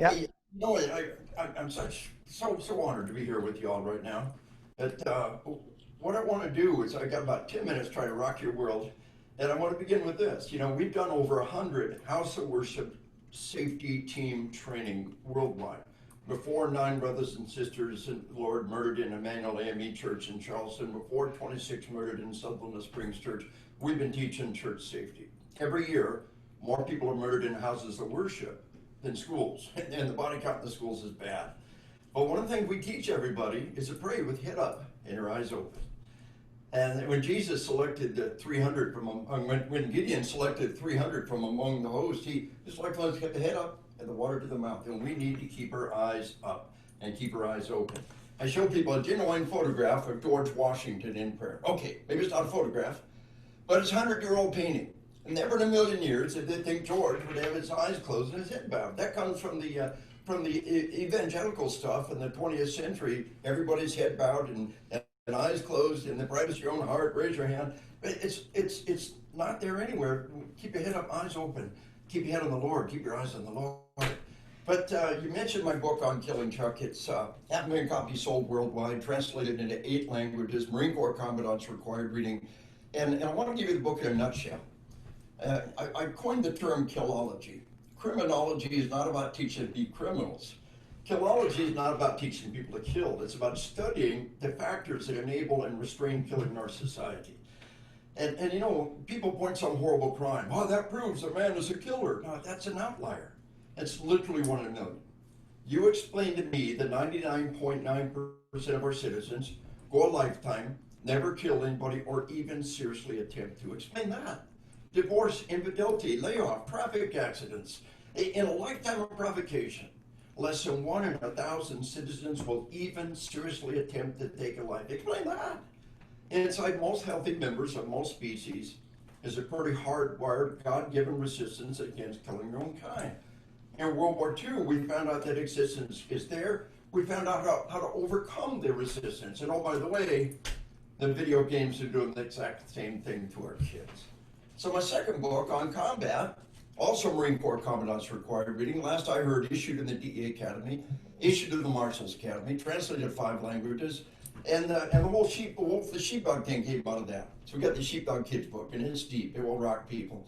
Yeah. Hey, I'm so honored to be here with you all right now. But what I want to do is I got about 10 minutes trying to rock your world, and I want to begin with this. We've done over 100 house of worship safety team training worldwide. Before 9 brothers and sisters in the Lord murdered in Emmanuel AME Church in Charleston, before 26 murdered in Sutherland Springs Church, we've been teaching church safety. Every year, more people are murdered in houses of worship than schools, and the body count in the schools is bad. But one of the things we teach everybody is to pray with head up and your eyes open. And when Jesus selected the 300 when Gideon selected 300 from among the host, he just like, let's get the head up and the water to the mouth. And we need to keep our eyes up and keep our eyes open. I show people a genuine photograph of George Washington in prayer. Okay, maybe it's not a photograph, but it's a 100-year-old painting. And never in a million years did they think George would have his eyes closed and his head bowed. That comes from the evangelical stuff in the 20th century. Everybody's head bowed and eyes closed, and the brightest your own heart. Raise your hand. It's not there anywhere. Keep your head up, eyes open. Keep your head on the Lord. Keep your eyes on the Lord. But you mentioned my book on killing Chuck. It's 500,000 copies sold worldwide, translated into 8 languages. Marine Corps commandants required reading. And I want to give you the book in a nutshell. I coined the term killology. Criminology is not about teaching to be criminals. Killology is not about teaching people to kill. It's about studying the factors that enable and restrain killing in our society. And people point some horrible crime. Oh, that proves a man is a killer. No, that's an outlier. It's literally 1 in a million. You explain to me that 99.9% of our citizens go a lifetime, never kill anybody, or even seriously attempt to. Explain that. Divorce, infidelity, layoff, traffic accidents. In a lifetime of provocation, less than 1 in 1,000 citizens will even seriously attempt to take a life. Explain that. Inside most healthy members of most species is a pretty hardwired, God-given resistance against killing their own kind. In World War II, we found out that existence is there. We found out how to overcome the resistance. And oh, by the way, the video games are doing the exact same thing to our kids. So my second book on combat, also Marine Corps commandants required reading, last I heard, issued in the DEA Academy, issued in the Marshals Academy, translated to 5 languages, and the whole the sheepdog thing came out of that. So we got the Sheepdog Kids book, and it's deep, it will rock people.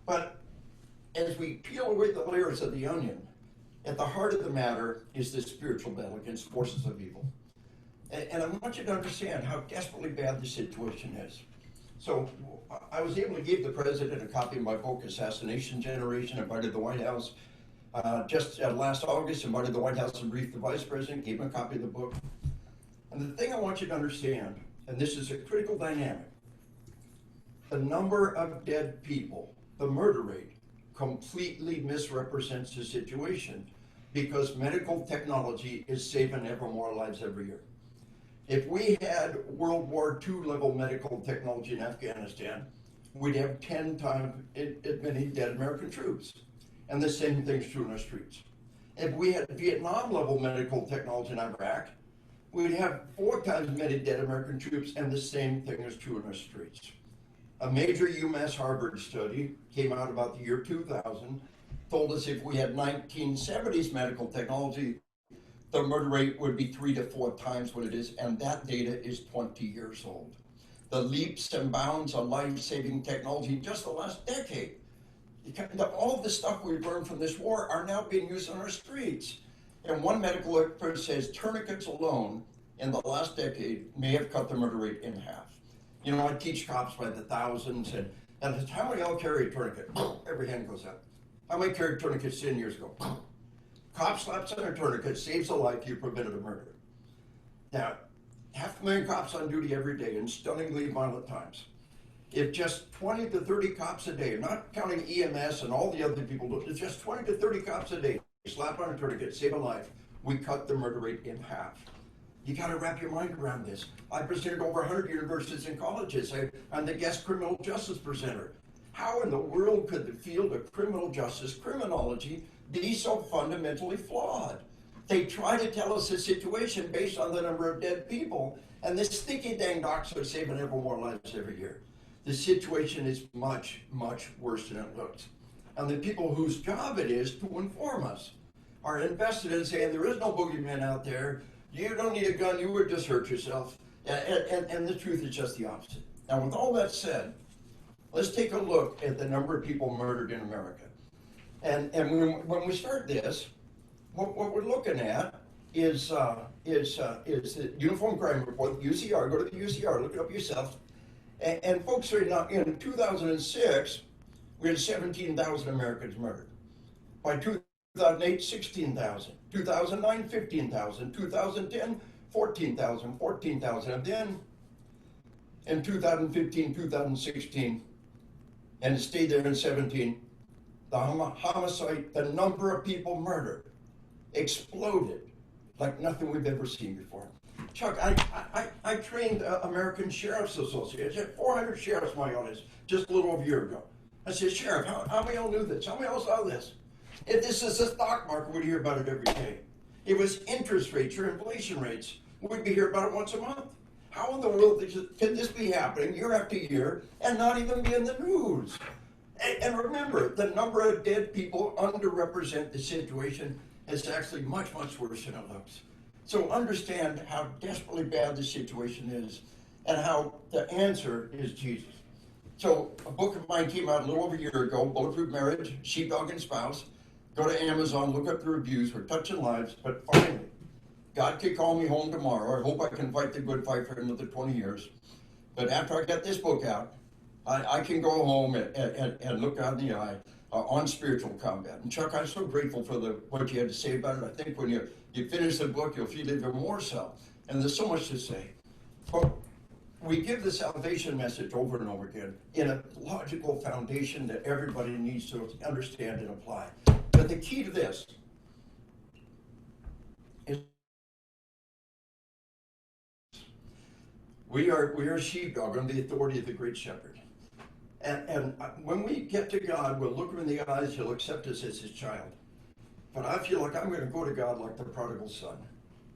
But as we peel away the layers of the onion, at the heart of the matter is this spiritual battle against forces of evil. And I want you to understand how desperately bad the situation is. So I was able to give the president a copy of my book, Assassination Generation, invited the White House. Just last August, invited the White House to brief the vice president, gave him a copy of the book. And the thing I want you to understand, and this is a critical dynamic, the number of dead people, the murder rate, completely misrepresents the situation because medical technology is saving ever more lives every year. If we had World War II level medical technology in Afghanistan, we'd have 10 times as many dead American troops. And the same thing's true in our streets. If we had Vietnam level medical technology in Iraq, we'd have 4 times as many dead American troops, and the same thing is true in our streets. A major UMass Harvard study came out about the year 2000, told us if we had 1970s medical technology, the murder rate would be 3 to 4 times what it is, and that data is 20 years old. The leaps and bounds of life-saving technology in just the last decade. All of the stuff we've learned from this war are now being used on our streets. And one medical expert says tourniquets alone in the last decade may have cut the murder rate in half. I teach cops by the thousands, and how many of y'all carry a tourniquet? Every hand goes up. How many carried tourniquets 10 years ago? Cop slaps on a tourniquet, saves a life, you prevented a murder. Now, 500,000 cops on duty every day in stunningly violent times. If just 20 to 30 cops a day, not counting EMS and all the other people, it's just 20 to 30 cops a day, slap on a tourniquet, save a life, we cut the murder rate in half. You got to wrap your mind around this. I presented over 100 universities and colleges. I'm the guest criminal justice presenter. How in the world could the field of criminal justice, criminology, be so fundamentally flawed? They try to tell us the situation based on the number of dead people, and the stinky dang docs are saving ever more lives every year. The situation is much, much worse than it looks. And the people whose job it is to inform us. are invested in saying there is no boogeyman out there. You don't need a gun. You would just hurt yourself. And the truth is just the opposite. Now, with all that said, let's take a look at the number of people murdered in America. And when we start this, what we're looking at is the Uniform Crime Report, the UCR. Go to the UCR, look it up yourself. And folks, in 2006, we had 17,000 Americans murdered. By 2008, 16,000. 2009, 15,000. 2010, 14,000. And then in 2015, 2016, and it stayed there in 17, the homicide, the number of people murdered exploded like nothing we've ever seen before. Chuck, I trained American Sheriff's Association. I had 400 sheriffs in my audience just a little over a year ago. I said, Sheriff, how many of y'all knew this? How many of y'all saw this? If this is the stock market, we'd hear about it every day. It was interest rates or inflation rates. We'd be hearing about it once a month. How in the world can this be happening year after year and not even be in the news? And remember, the number of dead people underrepresent the situation. It's actually much, much worse than it looks. So understand how desperately bad the situation is and how the answer is Jesus. So a book of mine came out a little over a year ago, Bulletproof Marriage, Sheepdog and Spouse. Go to Amazon, look up the reviews. We're touching lives, but finally, God could call me home tomorrow. I hope I can fight the good fight for another 20 years. But after I get this book out, I can go home and look out in the eye on spiritual combat. And Chuck, I'm so grateful for what you had to say about it. I think when you finish the book, you'll feel even more so. And there's so much to say. But we give the salvation message over and over again in a logical foundation that everybody needs to understand and apply. But the key to this is we are sheepdog under the authority of the great shepherd. And when we get to God, we'll look him in the eyes, he'll accept us as his child. But I feel like I'm going to go to God like the prodigal son.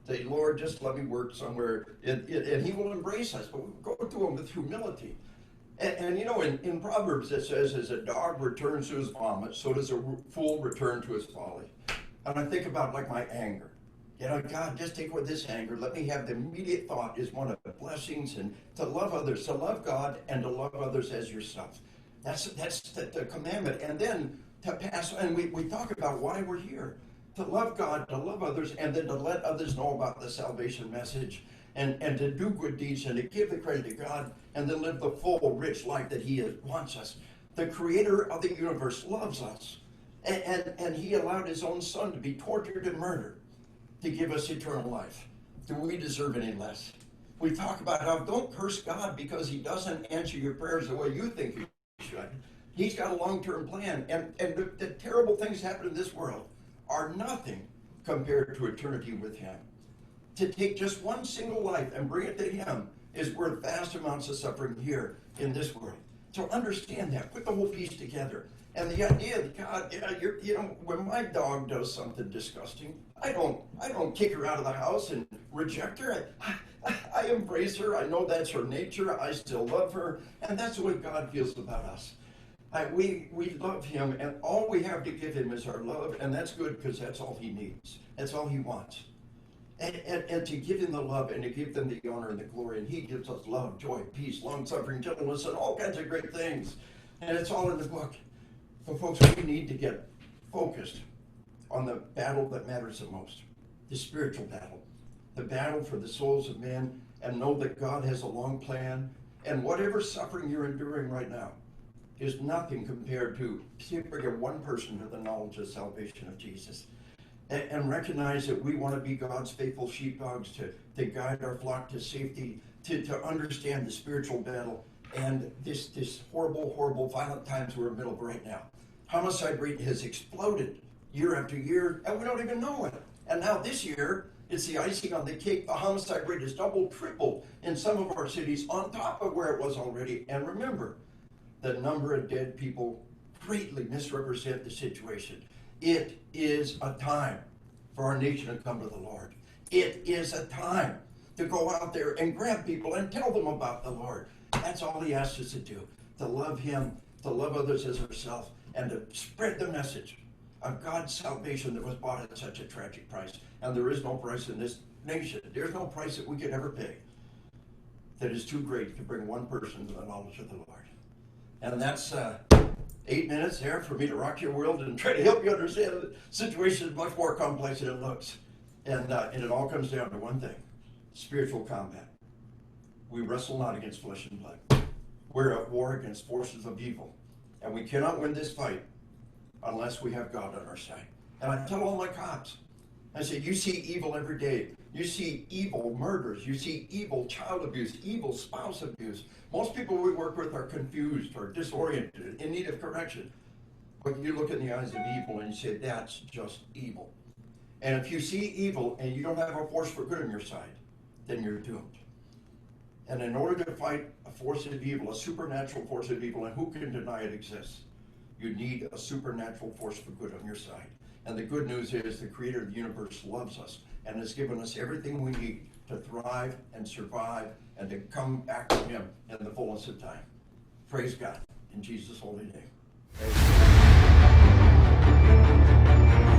Say, Lord, just let me work somewhere, and he will embrace us. But we'll go to him with humility. And you know, in Proverbs it says, as a dog returns to his vomit, so does a fool return to his folly. And I think about like my anger. You know, God, just take with this anger. Let me have the immediate thought is one of the blessings, and to love others, to love God and to love others as yourself. That's the commandment. And then to pass, and we talk about why we're here. To love God, to love others, and then to let others know about the salvation message, and to do good deeds, and to give the credit to God, and then live the full, rich life that he wants us. The creator of the universe loves us, and he allowed his own son to be tortured and murdered to give us eternal life. Do we deserve any less? We talk about how don't curse God because he doesn't answer your prayers the way you think he should. He's got a long-term plan, and the terrible things happen in this world are nothing compared to eternity with him. To take just one single life and bring it to him is worth vast amounts of suffering here in this world. So understand that. Put the whole piece together. And the idea that God, when my dog does something disgusting, I don't kick her out of the house and reject her. I embrace her. I know that's her nature. I still love her. And that's the way God feels about us. We love him, and all we have to give him is our love, and that's good because that's all he needs. That's all he wants. And to give him the love and to give them the honor and the glory, and he gives us love, joy, peace, long-suffering, gentleness, and all kinds of great things. And it's all in the book. But folks, we need to get focused on the battle that matters the most, the spiritual battle, the battle for the souls of men, and know that God has a long plan, and whatever suffering you're enduring right now is nothing compared to bringing one person to the knowledge of salvation of Jesus. And recognize that we want to be God's faithful sheepdogs to guide our flock to safety, to understand the spiritual battle and this horrible, horrible, violent times we're in the middle of right now. Homicide rate has exploded year after year, and we don't even know it. And now this year, it's the icing on the cake. The homicide rate has doubled, tripled in some of our cities on top of where it was already. And remember, the number of dead people greatly misrepresent the situation. It is a time for our nation to come to the Lord. It is a time to go out there and grab people and tell them about the Lord. That's all he asks us to do, to love him, to love others as ourselves, and to spread the message of God's salvation that was bought at such a tragic price. And there is no price in this nation. There's no price that we could ever pay that is too great to bring one person to the knowledge of the Lord. And that's 8 minutes there for me to rock your world and try to help you understand the situation is much more complex than it looks. And it all comes down to one thing: spiritual combat. We wrestle not against flesh and blood. We're at war against forces of evil. And we cannot win this fight unless we have God on our side. And I tell all my cops, I say, you see evil every day. You see evil murders. You see evil child abuse, evil spouse abuse. Most people we work with are confused or disoriented, in need of correction. But you look in the eyes of evil and you say, that's just evil. And if you see evil and you don't have a force for good on your side, then you're doomed. And in order to fight a force of evil, a supernatural force of evil, and who can deny it exists, you need a supernatural force for good on your side. And the good news is the creator of the universe loves us and has given us everything we need to thrive and survive and to come back to him in the fullness of time. Praise God in Jesus' holy name. Amen.